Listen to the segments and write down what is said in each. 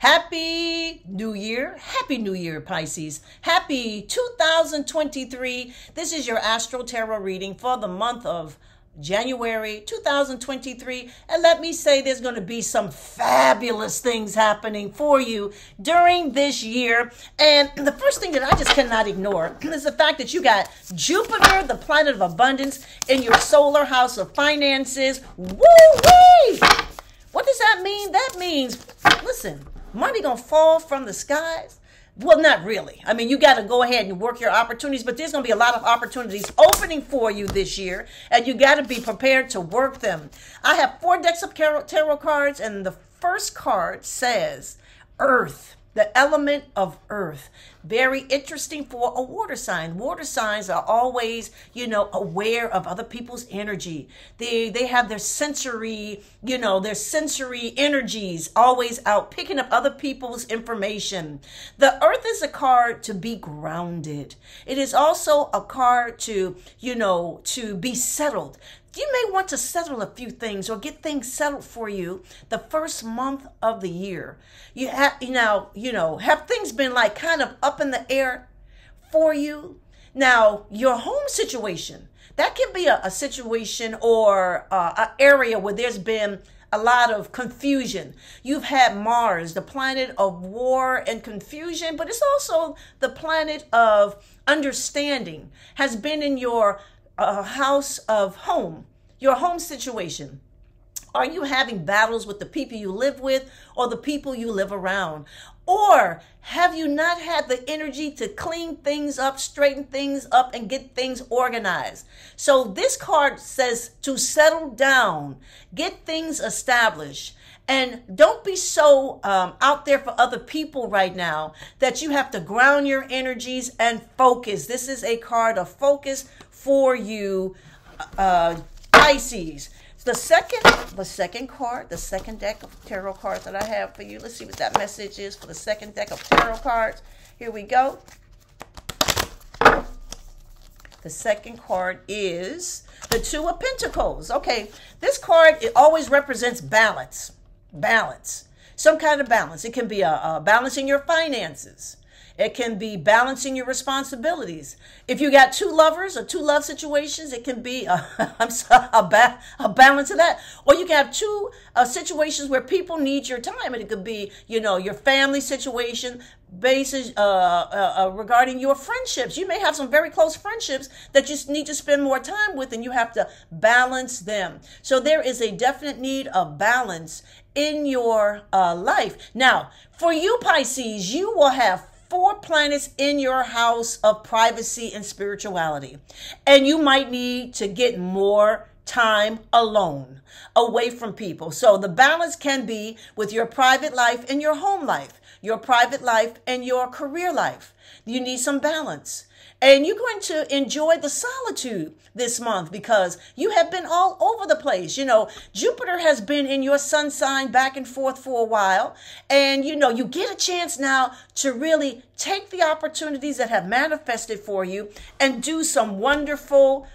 Happy New Year. Happy New Year, Pisces. Happy 2023. This is your Astro Tarot reading for the month of January 2023. And let me say there's going to be some fabulous things happening for you during this year. And the first thing that I just cannot ignore is the fact that you got Jupiter, the planet of abundance, in your solar house of finances. Woo-wee! What does that mean? That means, listen, money gonna fall from the skies? Well, not really. I mean, you got to go ahead and work your opportunities, but there's going to be a lot of opportunities opening for you this year, and you got to be prepared to work them. I have 4 decks of tarot cards, and the first card says Earth, the element of Earth. Very interesting for a water sign. Water signs are always, aware of other people's energy. They have their sensory, their sensory energies always out picking up other people's information. The Earth is a card to be grounded. It is also a card to, to be settled. You may want to settle a few things or get things settled for you the first month of the year. You have, have things been like kind of up in the air for you? Now, your home situation, that can be a situation or an area where there's been a lot of confusion. You've had Mars, the planet of war and confusion, but it's also the planet of understanding, has been in your house of home, your home situation. Are you having battles with the people you live with or the people you live around? Or have you not had the energy to clean things up, straighten things up, and get things organized? So this card says to settle down, get things established. And don't be so out there for other people right now that you have to ground your energies and focus. This is a card of focus for you, Pisces. The second card, the second deck of tarot cards that I have for you. Let's see what that message is for the second deck of tarot cards. Here we go. The second card is the Two of Pentacles. Okay, this card, it always represents balance. Balance. Some kind of balance. It can be a balance in your finances. It can be balancing your responsibilities. If you got 2 lovers or 2 love situations, it can be a balance of that. Or you can have 2 situations where people need your time. And it could be, your family situation, basis regarding your friendships. You may have some very close friendships that you need to spend more time with, and you have to balance them. So there is a definite need of balance in your life. Now, for you, Pisces, you will have 4 planets in your house of privacy and spirituality. And you might need to get more time alone, away from people. So the balance can be with your private life and your home life, your private life and your career life. You need some balance. And you're going to enjoy the solitude this month because you have been all over the place. Jupiter has been in your sun sign back and forth for a while. And, you get a chance now to really take the opportunities that have manifested for you and do some wonderful,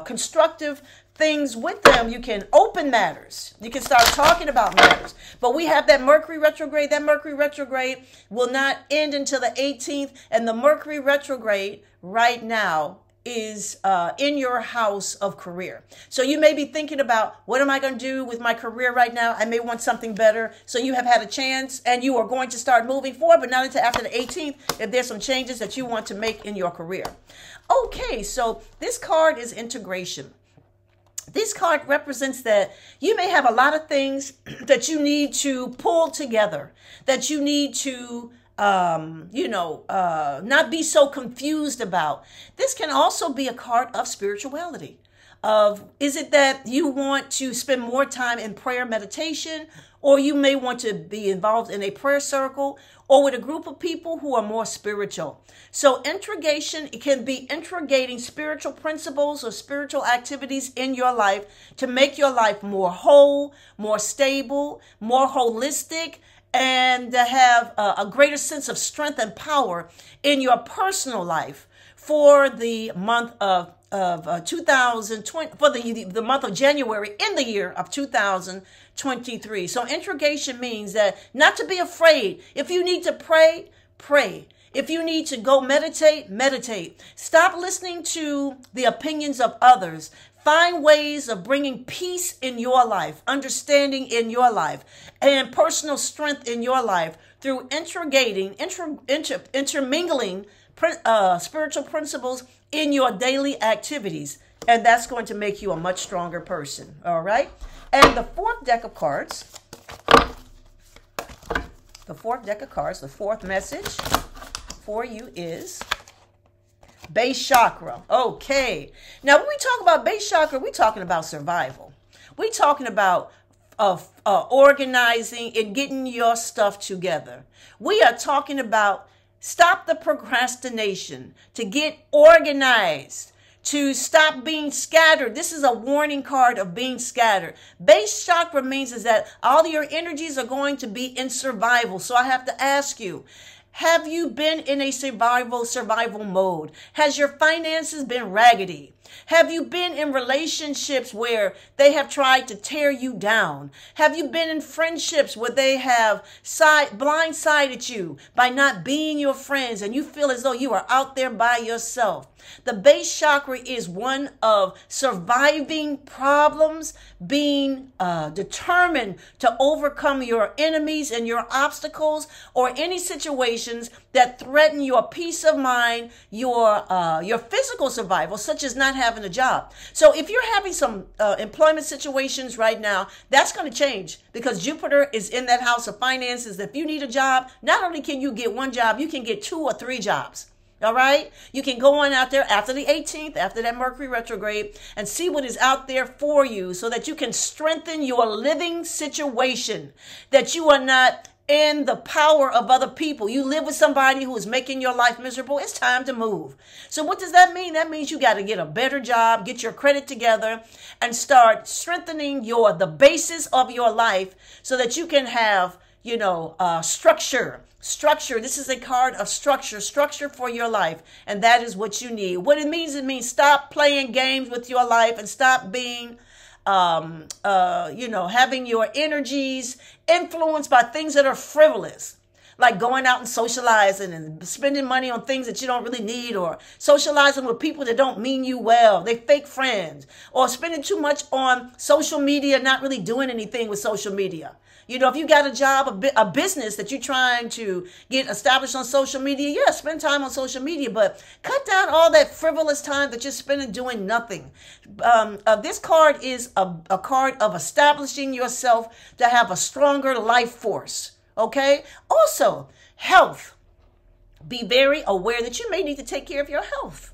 constructive things with them. You can open matters. You can start talking about matters. But we have that Mercury retrograde. That Mercury retrograde will not end until the 18th. And the Mercury retrograde right now is in your house of career. So you may be thinking about, what am I going to do with my career right now? I may want something better. So you have had a chance and you are going to start moving forward, but not until after the 18th if there's some changes that you want to make in your career. Okay, so this card is integration. This card represents that you may have a lot of things that you need to pull together, that you need to, not be so confused about. This can also be a card of spirituality. Is it that you want to spend more time in prayer meditation, or you may want to be involved in a prayer circle or with a group of people who are more spiritual. So integration, it can be integrating spiritual principles or spiritual activities in your life to make your life more whole, more stable, more holistic, and to have a greater sense of strength and power in your personal life for the month of 2020, for the month of January in the year of 2023. So introgation means that not to be afraid. If you need to pray, pray. If you need to go meditate, meditate. Stop listening to the opinions of others. Find ways of bringing peace in your life, understanding in your life, and personal strength in your life through intermingling spiritual principles in your daily activities. And that's going to make you a much stronger person. All right. And the fourth deck of cards, the fourth message for you is base chakra. Okay. Now, when we talk about base chakra, we're talking about survival. We're talking about organizing and getting your stuff together. We are talking about stop the procrastination, to get organized, to stop being scattered. This is a warning card of being scattered. Base chakra means is that all your energies are going to be in survival. So I have to ask you, have you been in a survival mode? Has your finances been raggedy? Have you been in relationships where they have tried to tear you down? Have you been in friendships where they have blindsided you by not being your friends and you feel as though you are out there by yourself? The base chakra is one of surviving problems, being determined to overcome your enemies and your obstacles or any situations that threaten your peace of mind, your physical survival, such as not having a job. So if you're having some employment situations right now, that's going to change because Jupiter is in that house of finances. If you need a job, not only can you get one job, you can get 2 or 3 jobs. All right. You can go on out there after the 18th, after that Mercury retrograde, and see what is out there for you so that you can strengthen your living situation, that you are not in the power of other people. You live with somebody who is making your life miserable. It's time to move. So what does that mean? That means you got to get a better job, get your credit together, and start strengthening the basis of your life so that you can have, structure. Structure. This is a card of structure for your life. And that is what you need. What it means stop playing games with your life and stop being, having your energies influenced by things that are frivolous, like going out and socializing and spending money on things that you don't really need, or socializing with people that don't mean you well. They fake friends, or spending too much on social media, not really doing anything with social media. If you got a job, a business that you're trying to get established on social media, yeah, spend time on social media, but cut down all that frivolous time that you're spending doing nothing. This card is a card of establishing yourself to have a stronger life force. Okay. Also, health. Be very aware that you may need to take care of your health.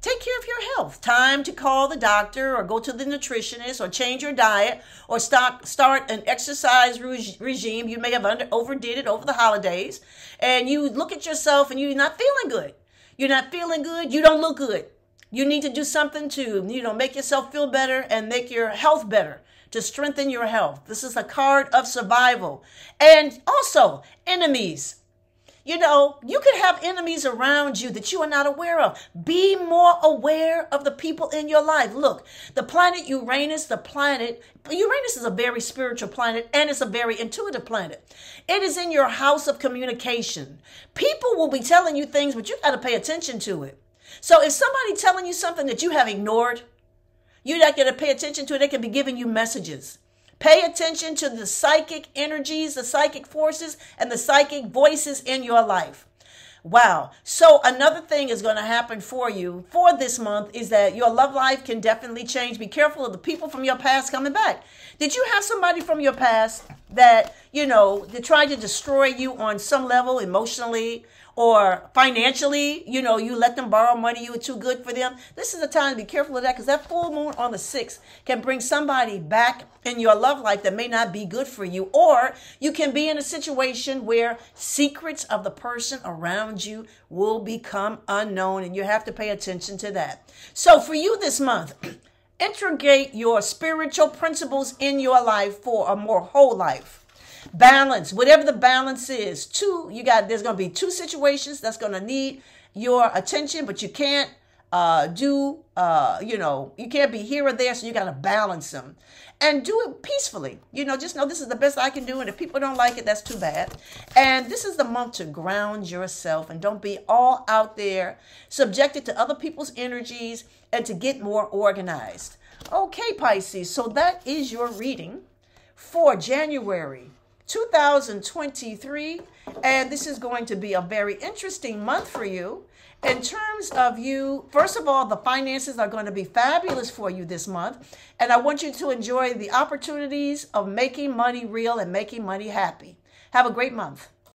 Take care of your health. Time to call the doctor or go to the nutritionist or change your diet or start an exercise regime. You may have overdid it over the holidays and you look at yourself and you're not feeling good. You're not feeling good. You don't look good. You need to do something to, make yourself feel better and make your health better, to strengthen your health. This is a card of survival. And also enemies. You could have enemies around you that you are not aware of. Be more aware of the people in your life. Look, the planet Uranus is a very spiritual planet and it's a very intuitive planet. It is in your house of communication. People will be telling you things, but you got to pay attention to it. So if somebody telling you something that you have ignored, you're not going to pay attention to it. They can be giving you messages. Pay attention to the psychic energies, the psychic forces, and the psychic voices in your life. Wow. So another thing is going to happen for you for this month is that your love life can definitely change. Be careful of the people from your past coming back. Did you have somebody from your past that, they tried to destroy you on some level emotionally or financially? You let them borrow money. You were too good for them. This is the time to be careful of that because that full moon on the 6th can bring somebody back in your love life that may not be good for you. Or you can be in a situation where secrets of the person around you will become unknown and you have to pay attention to that. So for you this month, integrate your spiritual principles in your life for a more whole life. Balance, whatever the balance is. There's going to be 2 situations that's going to need your attention, but you can't you can't be here or there, so you got to balance them and do it peacefully. Just know this is the best I can do, and if people don't like it, that's too bad. And this is the month to ground yourself and don't be all out there, subjected to other people's energies, and to get more organized. Okay, Pisces, so that is your reading for January 2023, and this is going to be a very interesting month for you. In terms of you, first of all, the finances are going to be fabulous for you this month, and I want you to enjoy the opportunities of making money real and making money happy. Have a great month.